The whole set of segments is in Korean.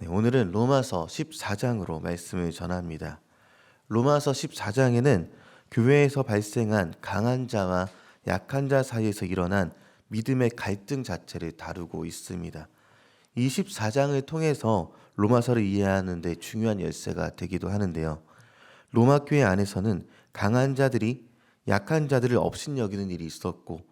네, 오늘은 로마서 14장으로 말씀을 전합니다. 로마서 14장에는 교회에서 발생한 강한 자와 약한 자 사이에서 일어난 믿음의 갈등 자체를 다루고 있습니다. 이 14장을 통해서 로마서를 이해하는 데 중요한 열쇠가 되기도 하는데요. 로마 교회 안에서는 강한 자들이 약한 자들을 업신여기는 일이 있었고,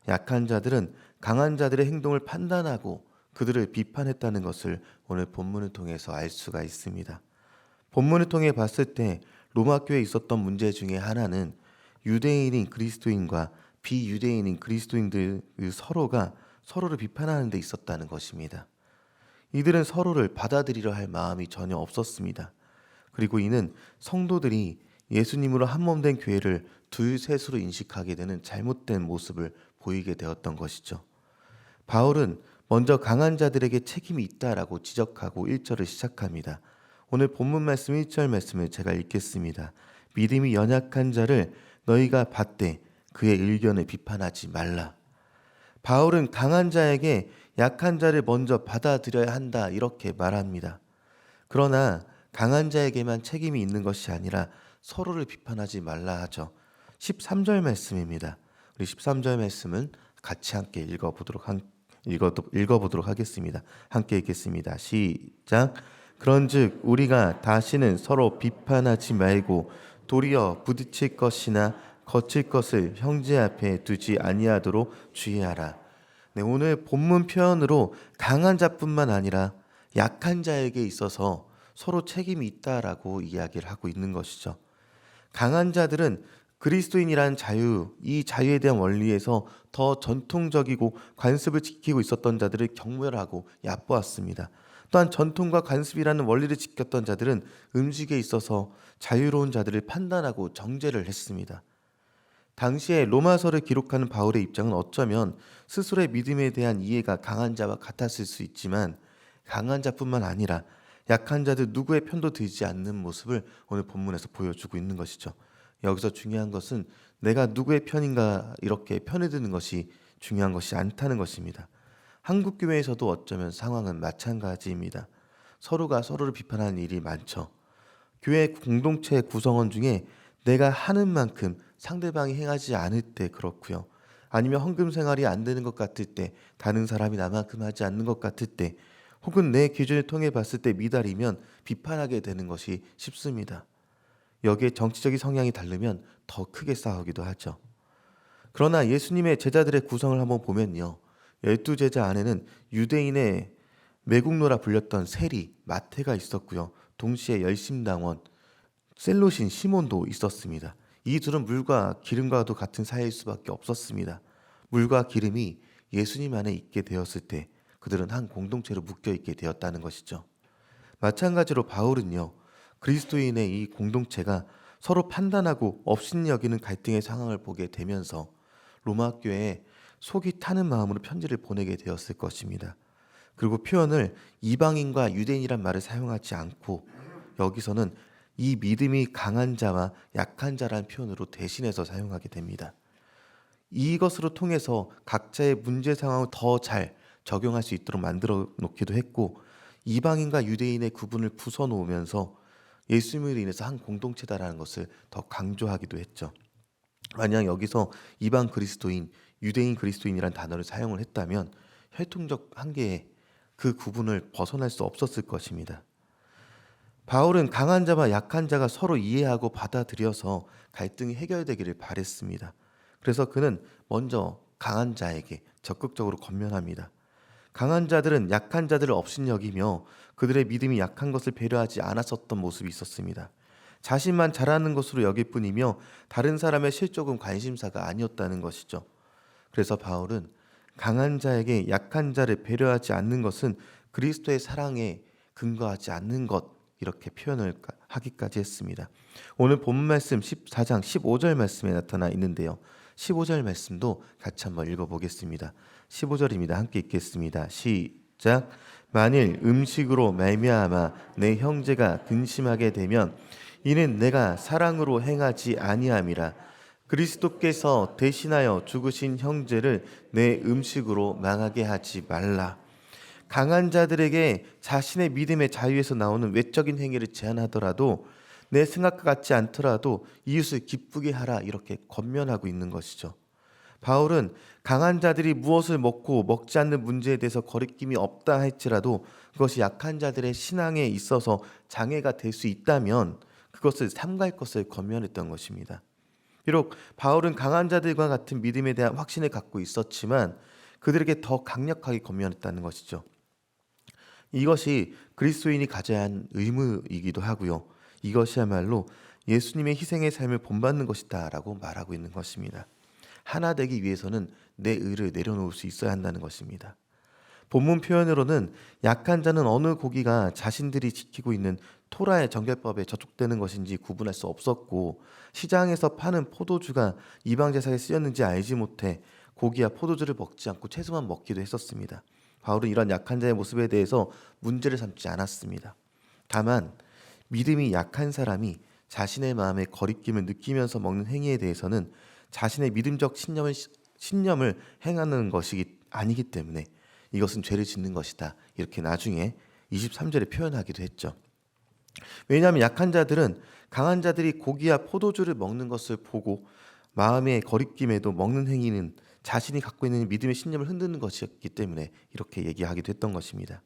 약한 자들은 강한 자들의 행동을 판단하고 그들을 비판했다는 것을 오늘 본문을 통해서 알 수가 있습니다. 본문을 통해 봤을 때 로마 교회에 있었던 문제 중에 하나는 유대인인 그리스도인과 비유대인인 그리스도인들 서로가 서로를 비판하는 데 있었다는 것입니다. 이들은 서로를 받아들이려 할 마음이 전혀 없었습니다. 그리고 이는 성도들이 예수님으로 한몸된 교회를 둘셋으로 인식하게 되는 잘못된 모습을 보이게 되었던 것이죠. 바울은 먼저 강한 자들에게 책임이 있다라고 지적하고 1절을 시작합니다. 오늘 본문 말씀 1절 말씀을 제가 읽겠습니다. 믿음이 연약한 자를 너희가 받되 그의 의견을 비판하지 말라. 바울은 강한 자에게 약한 자를 먼저 받아들여야 한다 이렇게 말합니다. 그러나 강한 자에게만 책임이 있는 것이 아니라 서로를 비판하지 말라 하죠. 13절 말씀입니다. 우리 13절 말씀은 같이 함께 읽어보도록 하겠습니다. 함께 읽겠습니다. 시작. 그런즉 우리가 다시는 서로 비판하지 말고 도리어 부딪힐 것이나 거칠 것을 형제 앞에 두지 아니하도록 주의하라. 네, 오늘 본문 표현으로 강한 자뿐만 아니라 약한 자에게 있어서 서로 책임이 있다라고 이야기를 하고 있는 것이죠. 강한 자들은 그리스도인이란 자유, 이 자유에 대한 원리에서 더 전통적이고 관습을 지키고 있었던 자들을 경멸하고 얕보았습니다. 또한 전통과 관습이라는 원리를 지켰던 자들은 음식에 있어서 자유로운 자들을 판단하고 정죄를 했습니다. 당시에 로마서를 기록하는 바울의 입장은 어쩌면 스스로의 믿음에 대한 이해가 강한 자와 같았을 수 있지만, 강한 자뿐만 아니라 약한 자들 누구의 편도 들지 않는 모습을 오늘 본문에서 보여주고 있는 것이죠. 여기서 중요한 것은 내가 누구의 편인가 이렇게 편을 드는 것이 중요한 것이 않다는 것입니다. 한국 교회에서도 어쩌면 상황은 마찬가지입니다. 서로가 서로를 비판하는 일이 많죠. 교회 공동체 구성원 중에 내가 하는 만큼 상대방이 행하지 않을 때 그렇고요. 아니면 헌금 생활이 안 되는 것 같을 때, 다른 사람이 나만큼 하지 않는 것 같을 때, 혹은 내 기준을 통해 봤을 때 미달이면 비판하게 되는 것이 쉽습니다. 여기에 정치적인 성향이 다르면 더 크게 싸우기도 하죠. 그러나 예수님의 제자들의 구성을 한번 보면요. 12제자 안에는 유대인의 매국노라 불렸던 세리, 마태가 있었고요. 동시에 열심당원, 셀롯인 시몬도 있었습니다. 이 둘은 물과 기름과도 같은 사이일 수밖에 없었습니다. 물과 기름이 예수님 안에 있게 되었을 때 그들은 한 공동체로 묶여 있게 되었다는 것이죠. 마찬가지로 바울은요. 그리스도인의 이 공동체가 서로 판단하고 업신여기는 갈등의 상황을 보게 되면서 로마 교회에 속이 타는 마음으로 편지를 보내게 되었을 것입니다. 그리고 표현을 이방인과 유대인이란 말을 사용하지 않고 여기서는 이 믿음이 강한 자와 약한 자라는 표현으로 대신해서 사용하게 됩니다. 이것으로 통해서 각자의 문제 상황을 더 잘 적용할 수 있도록 만들어 놓기도 했고, 이방인과 유대인의 구분을 부숴 놓으면서 예수님으로 인해서 한 공동체다라는 것을 더 강조하기도 했죠. 만약 여기서 이방 그리스도인, 유대인 그리스도인이라는 단어를 사용을 했다면 혈통적 한계에 그 구분을 벗어날 수 없었을 것입니다. 바울은 강한 자와 약한 자가 서로 이해하고 받아들여서 갈등이 해결되기를 바랬습니다. 그래서 그는 먼저 강한 자에게 적극적으로 권면합니다. 강한 자들은 약한 자들을 업신여기며 그들의 믿음이 약한 것을 배려하지 않았었던 모습이 있었습니다. 자신만 잘하는 것으로 여길 뿐이며 다른 사람의 실족은 관심사가 아니었다는 것이죠. 그래서 바울은 강한 자에게 약한 자를 배려하지 않는 것은 그리스도의 사랑에 근거하지 않는 것, 이렇게 표현을 하기까지 했습니다. 오늘 본 말씀 14장 15절 말씀에 나타나 있는데요. 15절 말씀도 같이 한번 읽어보겠습니다. 15절입니다. 함께 읽겠습니다. 시작. 만일 음식으로 말미암아 내 형제가 근심하게 되면 이는 내가 사랑으로 행하지 아니함이라. 그리스도께서 대신하여 죽으신 형제를 내 음식으로 망하게 하지 말라. 강한 자들에게 자신의 믿음의 자유에서 나오는 외적인 행위를 제한하더라도 내 생각과 같지 않더라도 이웃을 기쁘게 하라 이렇게 권면하고 있는 것이죠. 바울은 강한 자들이 무엇을 먹고 먹지 않는 문제에 대해서 거리낌이 없다 할지라도 그것이 약한 자들의 신앙에 있어서 장애가 될 수 있다면 그것을 삼갈 것을 권면했던 것입니다. 비록 바울은 강한 자들과 같은 믿음에 대한 확신을 갖고 있었지만 그들에게 더 강력하게 권면했다는 것이죠. 이것이 그리스도인이 가져야 하는 의무이기도 하고요. 이것이야말로 예수님의 희생의 삶을 본받는 것이다 라고 말하고 있는 것입니다. 하나 되기 위해서는 내 의를 내려놓을 수 있어야 한다는 것입니다. 본문 표현으로는 약한 자는 어느 고기가 자신들이 지키고 있는 토라의 정결법에 저촉되는 것인지 구분할 수 없었고 시장에서 파는 포도주가 이방 제사에 쓰였는지 알지 못해 고기와 포도주를 먹지 않고 채소만 먹기도 했었습니다. 바울은 이런 약한 자의 모습에 대해서 문제를 삼지 않았습니다. 다만 믿음이 약한 사람이 자신의 마음에 거리낌을 느끼면서 먹는 행위에 대해서는 자신의 믿음적 신념을 행하는 것이 아니기 때문에 이것은 죄를 짓는 것이다. 이렇게 나중에 23절에 표현하기도 했죠. 왜냐하면 약한 자들은 강한 자들이 고기와 포도주를 먹는 것을 보고 마음의 거리낌에도 먹는 행위는 자신이 갖고 있는 믿음의 신념을 흔드는 것이었기 때문에 이렇게 얘기하기도 했던 것입니다.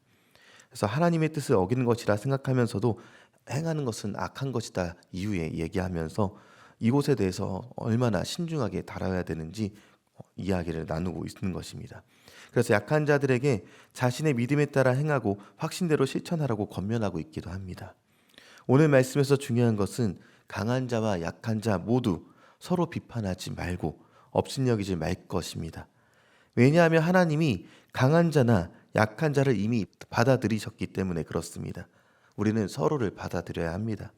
그래서 하나님의 뜻을 어기는 것이라 생각하면서도 행하는 것은 악한 것이다 이유에 얘기하면서 이곳에 대해서 얼마나 신중하게 다뤄야 되는지 이야기를 나누고 있는 것입니다. 그래서 약한 자들에게 자신의 믿음에 따라 행하고 확신대로 실천하라고 권면하고 있기도 합니다. 오늘 말씀에서 중요한 것은 강한 자와 약한 자 모두 서로 비판하지 말고 업신여기지 말 것입니다. 왜냐하면 하나님이 강한 자나 약한 자를 이미 받아들이셨기 때문에 그렇습니다. 우리는 서로를 받아들여야 합니다.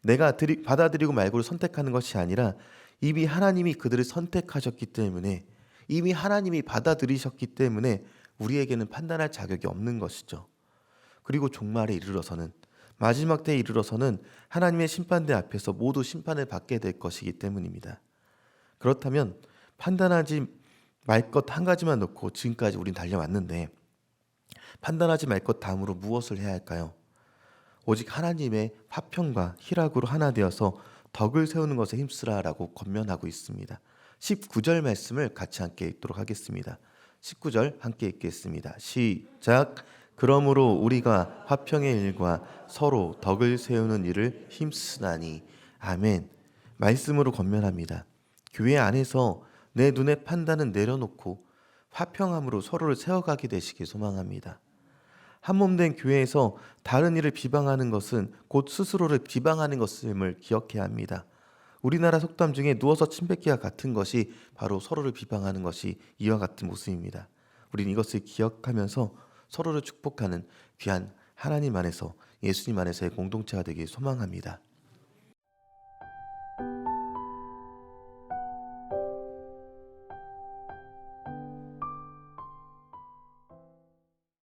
내가 받아들이고 말고를 선택하는 것이 아니라 이미 하나님이 그들을 선택하셨기 때문에 이미 하나님이 받아들이셨기 때문에 우리에게는 판단할 자격이 없는 것이죠. 그리고 종말에 이르러서는 마지막 때에 이르러서는 하나님의 심판대 앞에서 모두 심판을 받게 될 것이기 때문입니다. 그렇다면 판단하지 말 것 한 가지만 놓고 지금까지 우린 달려왔는데 판단하지 말 것 다음으로 무엇을 해야 할까요? 오직 하나님의 화평과 희락으로 하나 되어서 덕을 세우는 것에 힘쓰라라고 권면하고 있습니다. 19절 말씀을 같이 함께 읽도록 하겠습니다. 19절 함께 읽겠습니다. 시작. 그러므로 우리가 화평의 일과 서로 덕을 세우는 일을 힘쓰나니. 아멘. 말씀으로 권면합니다. 교회 안에서 내 눈의 판단은 내려놓고 화평함으로 서로를 세워가게 되시길 소망합니다. 한몸된 교회에서 다른 이를 비방하는 것은 곧 스스로를 비방하는 것임을 기억해야 합니다. 우리나라 속담 중에 누워서 침 뱉기와 같은 것이 바로 서로를 비방하는 것이 이와 같은 모습입니다. 우리는 이것을 기억하면서 서로를 축복하는 귀한 하나님 안에서 예수님 안에서의 공동체가 되길 소망합니다.